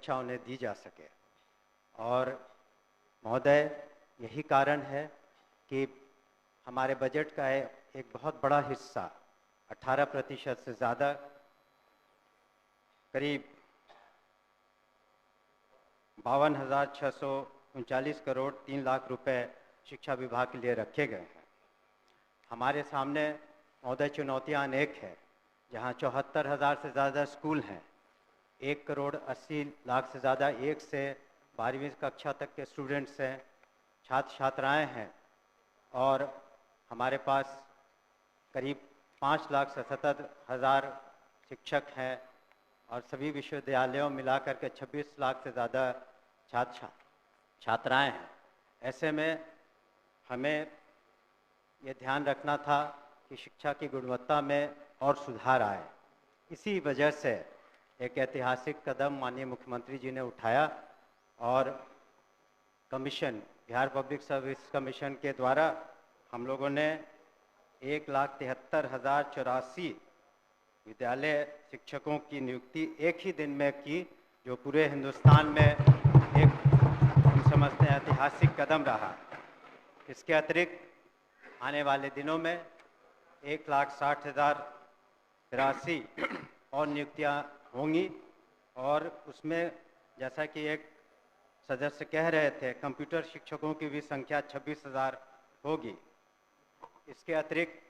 शिक्षा उन्हें दी जा सके। और महोदय, यही कारण है कि हमारे बजट का एक बहुत बड़ा हिस्सा 18% से ज़्यादा, करीब 52,639 करोड़ 3 लाख रुपए शिक्षा विभाग के लिए रखे गए हैं। हमारे सामने महोदय चुनौतियां अनेक हैं, जहां 74,000 से ज़्यादा स्कूल हैं, 1 करोड़ 80 लाख से ज़्यादा 1 से 12वीं कक्षा तक के स्टूडेंट्स हैं, छात्र छात्राएं हैं, और हमारे पास करीब 5,77,000 शिक्षक हैं, और सभी विश्वविद्यालयों मिलाकर के 26 लाख से ज़्यादा छात्र छात्राएं हैं। ऐसे में हमें ये ध्यान रखना था कि शिक्षा की गुणवत्ता में और सुधार आए। इसी वजह से एक ऐतिहासिक कदम माननीय मुख्यमंत्री जी ने उठाया, और commission, Bihar public service commission के द्वारा हम लोगों ने 1,73,084 विद्यालय शिक्षकों की नियुक्ति एक ही दिन में की, जो पूरे हिंदुस्तान में एक हम समझते हैं ऐतिहासिक कदम रहा। इसके अतिरिक्त आने वाले दिनों में 1,60,083 और नियुक्तियां होंगी, और उसमें जैसा कि एक सदस्य कह रहे थे, कंप्यूटर शिक्षकों की भी संख्या 26,000 होगी। इसके अतिरिक्त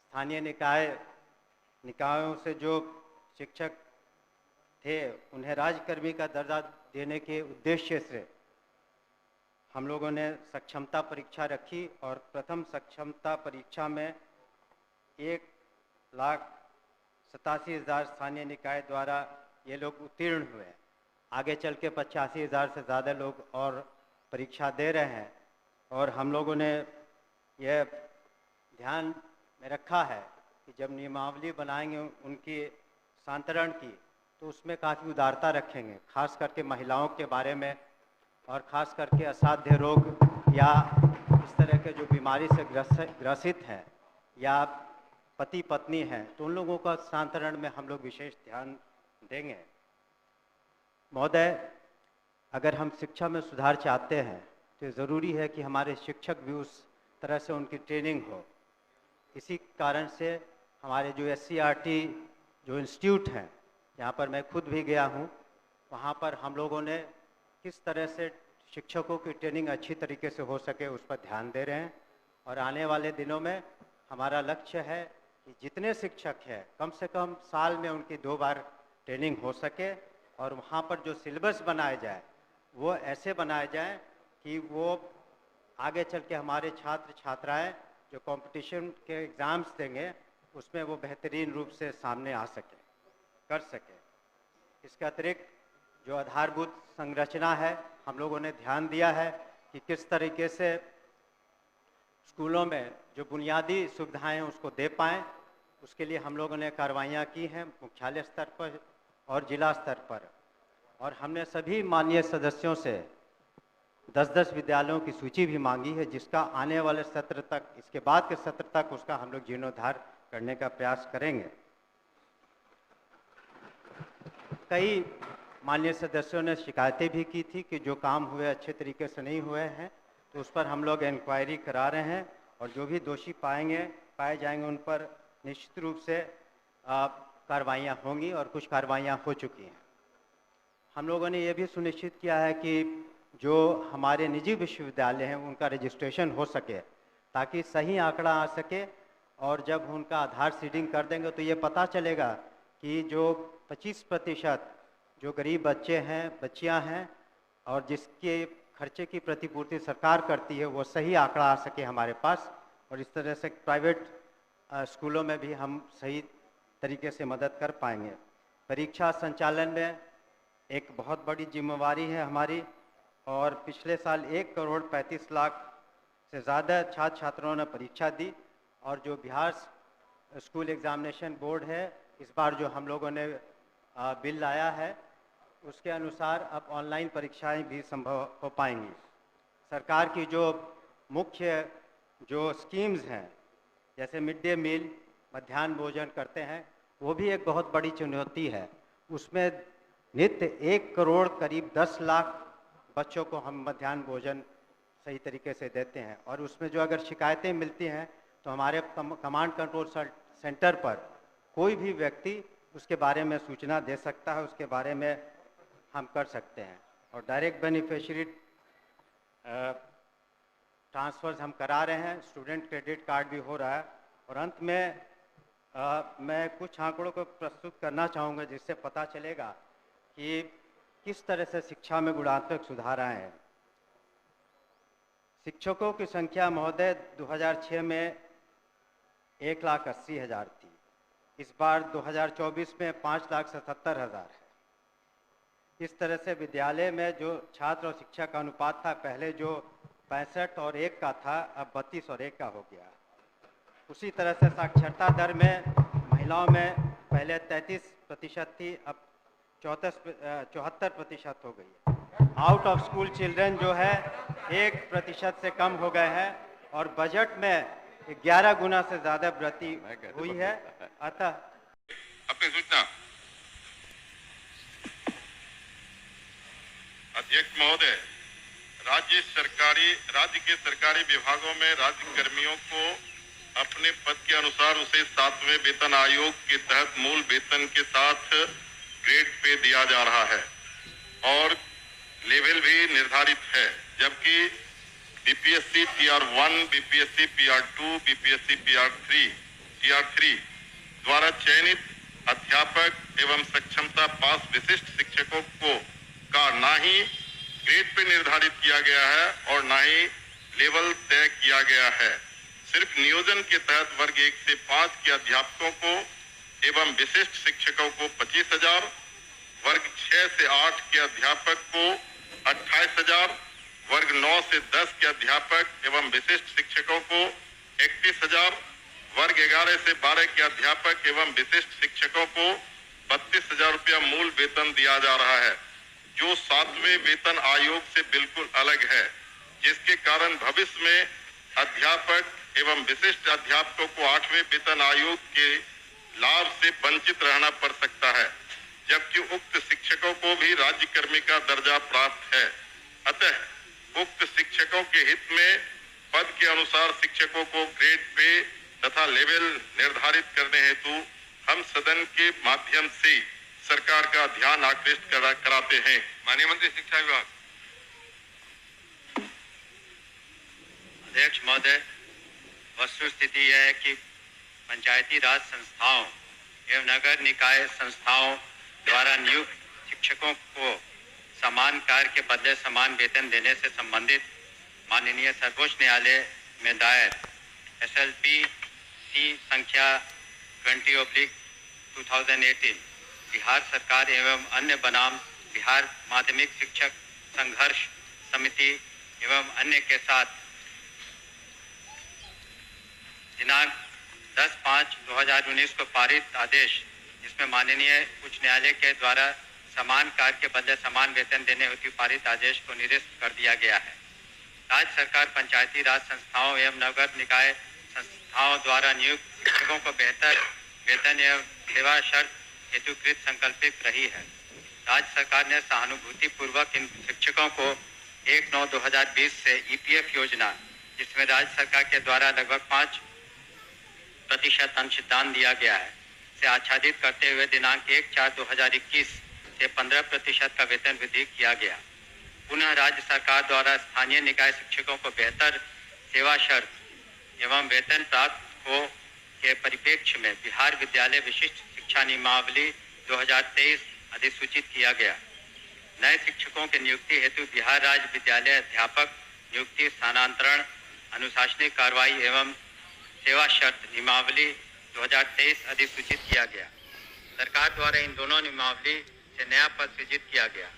स्थानीय निकायों से जो शिक्षक थे उन्हें राज्यकर्मी का दर्जा देने के उद्देश्य से हम लोगों ने सक्षमता परीक्षा रखी, और प्रथम सक्षमता परीक्षा में 1,87,000 स्थानीय निकाय द्वारा ये लोग उत्तीर्ण हुए। आगे चल के 85,000 से ज़्यादा लोग और परीक्षा दे रहे हैं, और हम लोगों ने यह ध्यान में रखा है कि जब नियमावली बनाएंगे उनकी सांतरण की, तो उसमें काफ़ी उदारता रखेंगे, खास करके महिलाओं के बारे में, और खास करके असाध्य रोग या इस तरह के जो बीमारी से ग्रसित हैं या पति पत्नी हैं, तो उन लोगों का सांतरण में हम लोग विशेष ध्यान देंगे। महोदय, अगर हम शिक्षा में सुधार चाहते हैं तो ज़रूरी है कि हमारे शिक्षक भी उस तरह से उनकी ट्रेनिंग हो। इसी कारण से हमारे जो SCERT जो इंस्टीट्यूट हैं, जहाँ पर मैं खुद भी गया हूँ, वहाँ पर हम लोगों ने किस तरह से शिक्षकों की ट्रेनिंग अच्छी तरीके से हो सके उस पर ध्यान दे रहे हैं। और आने वाले दिनों में हमारा लक्ष्य है कि जितने शिक्षक हैं कम से कम साल में उनकी 2 बार ट्रेनिंग हो सके, और वहाँ पर जो सिलेबस बनाए जाए वो ऐसे बनाए जाए कि वो आगे चल के हमारे छात्र छात्राएं जो कंपटीशन के एग्ज़ाम्स देंगे उसमें वो बेहतरीन रूप से सामने आ सके, कर सके। इसके अतिरिक्त जो आधारभूत संरचना है, हम लोगों ने ध्यान दिया है कि किस तरीके से स्कूलों में जो बुनियादी सुविधाएं हैं उसको दे पाएँ। उसके लिए हम लोगों ने कार्रवाइयाँ की हैं मुख्यालय स्तर पर और जिला स्तर पर, और हमने सभी माननीय सदस्यों से 10-10 विद्यालयों की सूची भी मांगी है, जिसका आने वाले सत्र तक, इसके बाद के सत्र तक उसका हम लोग जीर्णोद्धार करने का प्रयास करेंगे। कई माननीय सदस्यों ने शिकायतें भी की थी कि जो काम हुए अच्छे तरीके से नहीं हुए हैं, तो उस पर हम लोग इंक्वायरी करा रहे हैं, और जो भी दोषी पाए जाएंगे उन पर निश्चित रूप से कार्रवाइयाँ होंगी, और कुछ कार्रवाइयाँ हो चुकी हैं। हम लोगों ने ये भी सुनिश्चित किया है कि जो हमारे निजी विश्वविद्यालय हैं उनका रजिस्ट्रेशन हो सके, ताकि सही आंकड़ा आ सके, और जब उनका आधार सीडिंग कर देंगे तो ये पता चलेगा कि जो 25% जो गरीब बच्चे हैं, बच्चियां हैं, और जिसके खर्चे की प्रतिपूर्ति सरकार करती है, वो सही आंकड़ा आ सके हमारे पास, और इस तरह से प्राइवेट स्कूलों में भी हम सही तरीके से मदद कर पाएंगे। परीक्षा संचालन में एक बहुत बड़ी जिम्मेवारी है हमारी, और पिछले साल 1 करोड़ 35 लाख से ज़्यादा छात्र छात्राओं ने परीक्षा दी, और जो बिहार स्कूल एग्जामिनेशन बोर्ड है, इस बार जो हम लोगों ने बिल लाया है उसके अनुसार अब ऑनलाइन परीक्षाएं भी संभव हो पाएंगी। सरकार की जो मुख्य जो स्कीम्स हैं, जैसे मिड डे मील, मध्याह्न भोजन करते हैं, वो भी एक बहुत बड़ी चुनौती है। उसमें नित्य 1 करोड़ करीब 10 लाख बच्चों को हम मध्याह्न भोजन सही तरीके से देते हैं। और उसमें जो अगर शिकायतें मिलती हैं तो हमारे कमांड कंट्रोल सेंटर पर कोई भी व्यक्ति उसके बारे में सूचना दे सकता है, उसके बारे में हम कर सकते हैं। और डायरेक्ट बेनिफिशियरी ट्रांसफर्स हम करा रहे हैं, स्टूडेंट क्रेडिट कार्ड भी हो रहा है। और अंत में मैं कुछ आंकड़ों को प्रस्तुत करना चाहूँगा जिससे पता चलेगा कि किस तरह से शिक्षा में गुणात्मक सुधार आए हैं। शिक्षकों की संख्या महोदय 2006 में 1,80,000 थी। इस बार 2024 में 5,77,000 है। इस तरह से विद्यालय में जो छात्र और शिक्षक का अनुपात था, पहले जो 65 और 1 का था, अब 32 और 1 का हो गया। उसी तरह से साक्षरता दर में महिलाओं में पहले 33% थी, अब 74% हो गई है। आउट ऑफ स्कूल चिल्ड्रन जो है 1% से कम हो गए हैं और बजट में 11 गुना से ज़्यादा वृद्धि हुई है। अतः अपनी सूचना अध्यक्ष महोदय, राज्य के सरकारी विभागों में राज्य कर्मियों को अपने पद के अनुसार उसे 7वें वेतन आयोग के तहत मूल वेतन के साथ ग्रेड पे दिया जा रहा है और लेवल भी निर्धारित है, जबकि बीपीएससी टीआर1, बीपीएससी पीआर2, बीपीएससी टीआर3 द्वारा चयनित अध्यापक एवं सक्षमता पास विशिष्ट शिक्षकों को का ना ही ग्रेड पे निर्धारित किया गया है और ना ही लेवल तय किया गया है। सिर्फ नियोजन के तहत वर्ग 1 से 5 के अध्यापकों को एवं विशिष्ट शिक्षकों को 25,000, वर्ग 6 से 8 के अध्यापक को 28,000, वर्ग 9 से 10 के अध्यापक एवं विशिष्ट शिक्षकों को 31,000, वर्ग 11 से 12 के अध्यापक एवं विशिष्ट शिक्षकों को 32,000 रुपया मूल वेतन दिया जा रहा है, जो 7वें वेतन आयोग से बिल्कुल अलग है, जिसके कारण भविष्य में अध्यापक एवं विशिष्ट अध्यापकों को 8वें वेतन आयोग के लाभ से वंचित रहना पड़ सकता है, जबकि उक्त शिक्षकों को भी राज्य कर्मी का दर्जा प्राप्त है। अतः उक्त शिक्षकों के हित में पद के अनुसार शिक्षकों को ग्रेड पे तथा लेवल निर्धारित करने हेतु हम सदन के माध्यम से सरकार का ध्यान आकृष्ट कराते हैं। माननीय मंत्री शिक्षा विभाग। अध्यक्ष महोदय, वस्तुस्थिति यह है कि पंचायती राज संस्थाओं एवं नगर निकाय संस्थाओं द्वारा नियुक्त शिक्षकों को समान कार्य के बदले समान वेतन देने से संबंधित माननीय सर्वोच्च न्यायालय में दायर SLP संख्या 20/2018 बिहार सरकार एवं अन्य बनाम बिहार माध्यमिक शिक्षक संघर्ष समिति एवं अन्य के साथ दिनांक 10/5/2019 को पारित आदेश, जिसमें माननीय उच्च न्यायालय के द्वारा समान कार्य के बदले समान वेतन देने हेतु पारित आदेश को निरस्त कर दिया गया है। राज्य सरकार पंचायती राज संस्थाओं एवं नगर निकाय संस्थाओं द्वारा नियुक्त शिक्षकों को बेहतर वेतन एवं सेवा शर्त हेतुकृत संकल्पित रही है। राज्य सरकार ने सहानुभूति पूर्वक इन शिक्षकों को 1/9/2020 से EPF योजना, जिसमें राज्य सरकार के द्वारा लगभग 5% अंशदान दिया गया है, से आच्छादित करते हुए दिनांक 1/4/2021 से 15% का वेतन वृद्धि किया गया। पुनः राज्य सरकार द्वारा स्थानीय निकाय शिक्षकों को बेहतर सेवा शर्त एवं वेतन प्राप्त हो के परिप्रेक्ष्य में बिहार विद्यालय विशिष्ट शिक्षा नियमावली 2023 अधिसूचित किया गया। नए शिक्षकों के नियुक्ति हेतु बिहार राज्य विद्यालय अध्यापक नियुक्ति स्थानांतरण अनुशासनिक कार्रवाई एवं सेवा शर्त नियमावली 2023 अधिसूचित किया गया। सरकार द्वारा इन दोनों नियमावली से नया पद सृजित किया गया।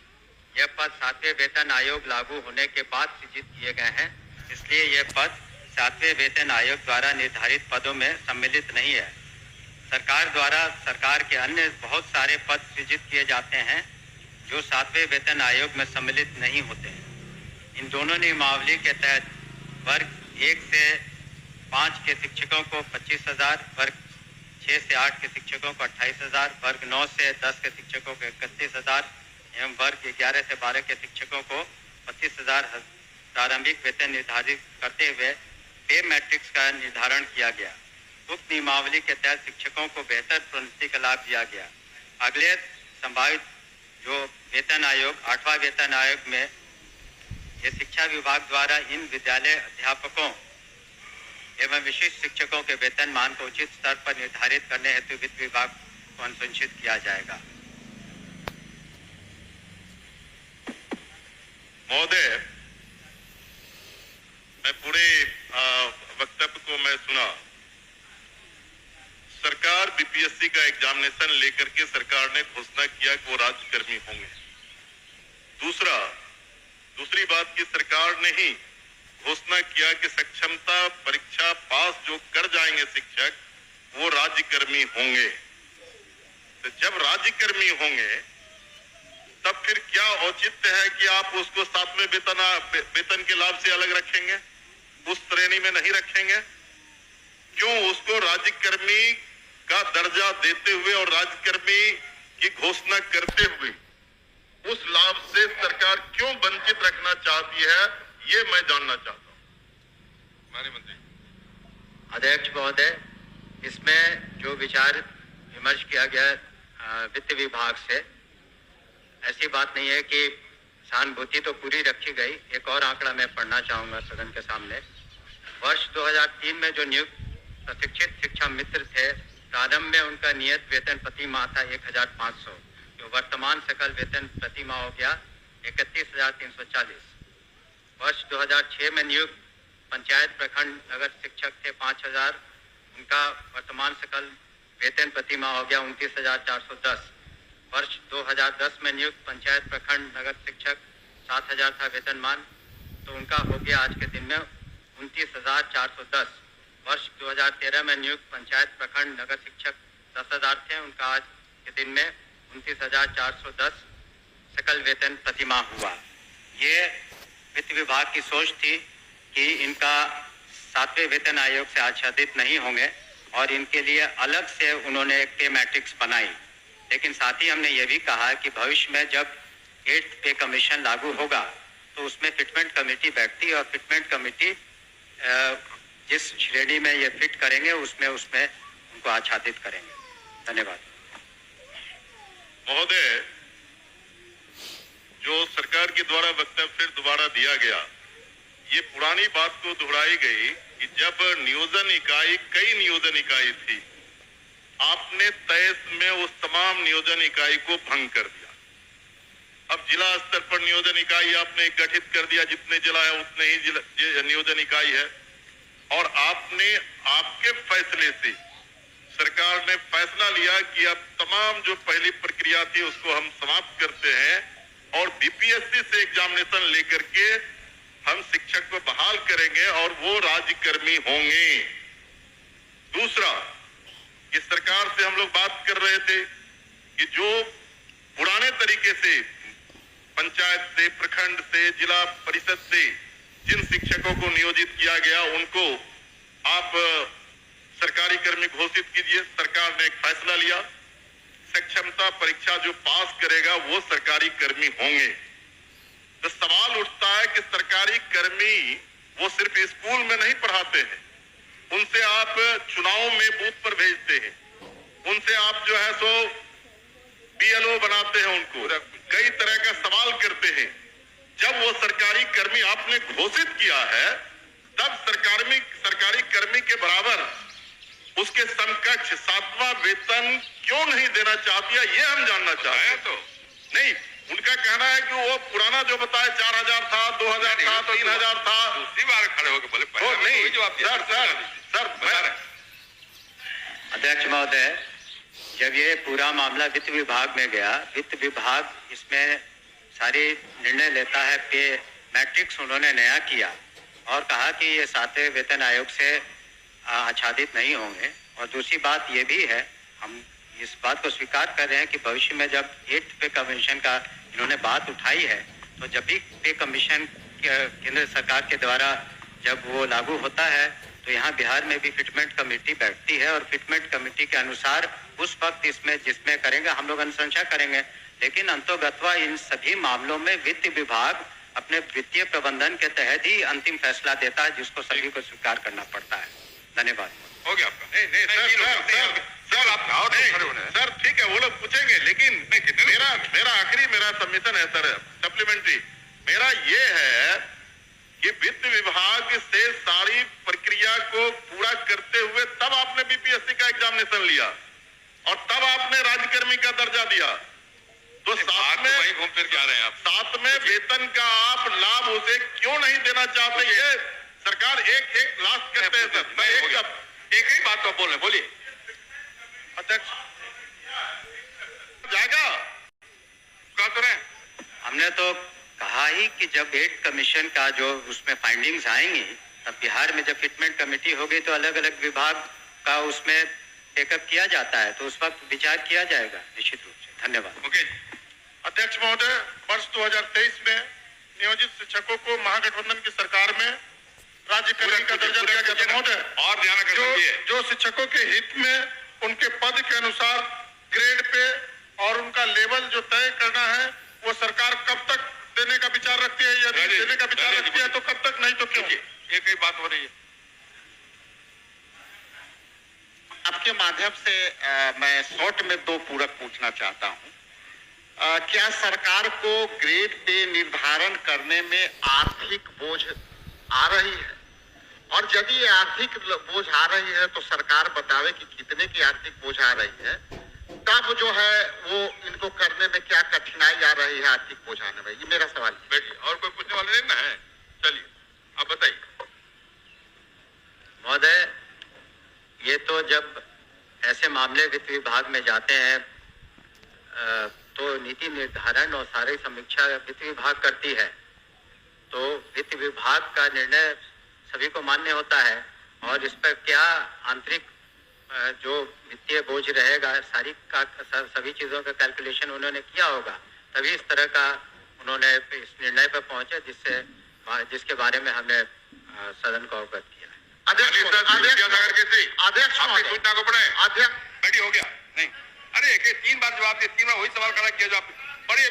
यह पद 7वें वेतन आयोग लागू होने के बाद सृजित किए गए हैं, इसलिए यह पद 7वें वेतन आयोग द्वारा निर्धारित पदों में सम्मिलित नहीं है। सरकार द्वारा सरकार के अन्य बहुत सारे पद सृजित किए जाते हैं जो 7वें वेतन आयोग में सम्मिलित नहीं होते हैं। इन दोनों नियमावली के तहत वर्ग 1 से 5 के शिक्षकों को 25,000, वर्ग 6 से 8 के शिक्षकों को 28,000, वर्ग 9 से 10 के शिक्षकों को 31,000 एवं वर्ग 11 से 12 के शिक्षकों को 25,000 प्रारंभिक वेतन निर्धारित करते हुए पे मैट्रिक्स का निर्धारण किया गया। उक्त नियमावली के तहत शिक्षकों को बेहतर प्रोन्नति का लाभ दिया गया। अगले संभावित जो वेतन आयोग 8वां वेतन आयोग में ये शिक्षा विभाग द्वारा इन विद्यालय अध्यापकों एवं विशिष्ट शिक्षकों के वेतन मान को उचित स्तर पर निर्धारित करने हेतु वित्त विभाग को अनुशंसित किया जाएगा। महोदय, मैं पूरे वक्तव्य को मैं सुना। सरकार बीपीएससी का एग्जामिनेशन लेकर के सरकार ने घोषणा किया कि वो राज्यकर्मी होंगे। दूसरी बात की सरकार ने ही घोषणा किया कि सक्षमता परीक्षा पास जो कर जाएंगे शिक्षक वो राज्यकर्मी होंगे। तो जब राज्यकर्मी होंगे तब फिर क्या औचित्य है कि आप उसको 7वें वेतन के लाभ से अलग रखेंगे, उस श्रेणी में नहीं रखेंगे? क्यों उसको राज्यकर्मी का दर्जा देते हुए और राज्यकर्मी की घोषणा करते हुए उस लाभ से सरकार क्यों वंचित रखना चाहती है, ये मैं जानना चाहता हूं। माननीय मंत्री। अध्यक्ष महोदय, इसमें जो विचार विमर्श किया गया वित्त विभाग से, ऐसी बात नहीं है कि सहानुभूति तो पूरी रखी गई। एक और आंकड़ा मैं पढ़ना चाहूंगा सदन के सामने। वर्ष 2003 में जो नियुक्त प्रशिक्षित शिक्षा मित्र थे, प्रारंभ में उनका नियत वेतन प्रति माह था 1,500, जो वर्तमान सकल वेतन प्रति माह हो गया 31,340। वर्ष 2006 में नियुक्त पंचायत प्रखंड नगर शिक्षक थे 5,000, उनका वर्तमान सकल वेतन प्रति माह हो गया 29,410। वर्ष 2010 में नियुक्त पंचायत प्रखंड नगर शिक्षक 7,000 था वेतनमान, तो उनका हो गया आज के दिन में 29,410। वर्ष 2013 में नियुक्त पंचायत प्रखंड नगर शिक्षक 10,000 थे, उनका आज के दिन में 29,410 सकल वेतन प्रति माह हुआ। ये वित्त विभाग की सोच थी कि इनका 7वें वेतन आयोग से आच्छादित नहीं होंगे और इनके लिए अलग से उन्होंने एक पे मैट्रिक्स बनाई। लेकिन साथ ही हमने ये भी कहा कि भविष्य में जब 8th पे कमीशन लागू होगा तो उसमें फिटमेंट कमेटी बैठती है और फिटमेंट कमेटी जिस श्रेणी में ये फिट करेंगे उसमें उनको आच्छादित करेंगे। धन्यवाद। महोदय, जो सरकार के द्वारा वक्तव्य फिर दोबारा दिया गया, ये पुरानी बात को दोहराई गई कि जब कई नियोजन इकाई थी, आपने तय में उस तमाम नियोजन इकाई को भंग कर दिया। अब जिला स्तर पर नियोजन इकाई आपने गठित कर दिया, जितने जिला है उतने ही नियोजन इकाई है। और आपके फैसले से सरकार ने फैसला लिया कि अब तमाम जो पहली प्रक्रिया थी उसको हम समाप्त करते हैं और बीपीएससी से एग्जामिनेशन लेकर के हम शिक्षक को बहाल करेंगे और वो राज्यकर्मी होंगे। दूसरा, इस सरकार से हम लोग बात कर रहे थे कि जो पुराने तरीके से पंचायत से, प्रखंड से, जिला परिषद से जिन शिक्षकों को नियोजित किया गया उनको आप सरकारी कर्मी घोषित कीजिए। सरकार ने एक फैसला लिया, सक्षमता परीक्षा जो पास करेगा वो सरकारी कर्मी होंगे। तो सवाल उठता है कि सरकारी कर्मी वो सिर्फ स्कूल में नहीं पढ़ाते हैं, उनसे आप चुनाव में बूथ पर भेजते हैं, उनसे आप जो है सो बीएलओ बनाते हैं, उनको कई तरह का सवाल करते हैं। जब वो सरकारी कर्मी आपने घोषित किया है तब सरकारी कर्मी के बराबर उसके समकक्ष 7वां वेतन क्यों नहीं देना चाहती है, ये हम जानना चाहते हैं। तो नहीं, उनका कहना है कि वो पुराना जो बताया 4,000 था, 2,000 था, 3,000 था। दूसरी बार खड़े होकर बोले नहीं सर अध्यक्ष महोदय, जब ये पूरा मामला वित्त विभाग में गया, वित्त विभाग इसमें सारी निर्णय लेता है। पे मैट्रिक्स उन्होंने नया किया और कहा कि ये 7वें वेतन आयोग से आच्छादित नहीं होंगे। और दूसरी बात ये भी है, हम इस बात को स्वीकार कर रहे हैं कि भविष्य में जब 8th पे कमीशन का इन्होंने बात उठाई है, तो जब भी पे कमीशन केंद्र सरकार के द्वारा जब वो लागू होता है तो यहाँ बिहार में भी फिटमेंट कमेटी बैठती है और फिटमेंट कमेटी के अनुसार उस वक्त इसमें जिसमें करेंगे हम लोग अनुशंसा करेंगे। लेकिन अंतोगत्वा इन सभी मामलों में वित्त विभाग अपने वित्तीय प्रबंधन के तहत ही अंतिम फैसला देता है, जिसको सभी को स्वीकार करना पड़ता है। धन्यवाद। हो गया आपका? सर ठीक है, वो लोग पूछेंगे, लेकिन मेरा सबमिशन है सर, सप्लीमेंट्री मेरा ये है कि वित्त विभाग से सारी प्रक्रिया को पूरा करते हुए तब आपने बीपीएससी का एग्जामिनेशन लिया और तब आपने राज्यकर्मी का दर्जा दिया। तो साथ में वही घूम फिर के आ रहे हैं आप, साथ में वेतन का आप लाभ उसे क्यों नहीं देना चाहते? ये सरकार एक लास्ट करते हैं सर। एक ही बात तो बोल रहे, बोलिए अध्यक्ष। जाएगा क्या करें? हमने तो कहा ही कि जब 8 कमीशन का जो उसमें फाइंडिंग्स आएंगी, तब बिहार में जब फिटमेंट कमेटी होगी तो अलग अलग विभाग का उसमें टेकअप किया जाता है, तो उस वक्त विचार किया जाएगा निश्चित रूप से। धन्यवाद। ओके अध्यक्ष महोदय, वर्ष 2023 में नियोजित शिक्षकों को महागठबंधन की सरकार में राज्यकर्मी का दर्जा दिया गया था महोदय। और ध्यान जो शिक्षकों के हित में उनके पद के अनुसार ग्रेड पे और उनका लेवल जो तय करना है, वो सरकार कब तक देने का विचार रखती है? यदि देने का विचार रखती है तो कब तक, नहीं तो क्यों? एक ही बात हो रही है। आपके माध्यम से मैं शॉर्ट में 2 पूरक पूछना चाहता हूं। क्या सरकार को ग्रेड पे निर्धारण करने में आर्थिक बोझ आ रही है? और यदि ये आर्थिक बोझ आ रही है तो सरकार बतावे कि कितने की आर्थिक बोझ आ रही है, तब जो है वो इनको करने में क्या कठिनाई आ रही है आर्थिक बोझ आने में? ये मेरा सवाल। बैठिए, और कोई पूछने वाले नहीं ना है? चलिए आप बताइए। महोदय, ये तो जब ऐसे मामले वित्त विभाग में जाते हैं तो नीति निर्धारण और सारी समीक्षा वित्त विभाग करती है, तो वित्त विभाग का निर्णय सभी को मान्य होता है और इस पर क्या आंतरिक जो वित्तीय बोझ रहेगा, सभी चीजों का कैलकुलेशन उन्होंने किया होगा, तभी इस तरह का उन्होंने इस निर्णय पर पहुंचे जिसके बारे में हमने सदन को अवगत किया। अध्यक्ष सूचना को पढ़े। अध्यक्ष बैठी हो गया नहीं? अरे 3 बार जवाब दिए, 3 बार वही सवाल खड़ा किया जो आप बड़ी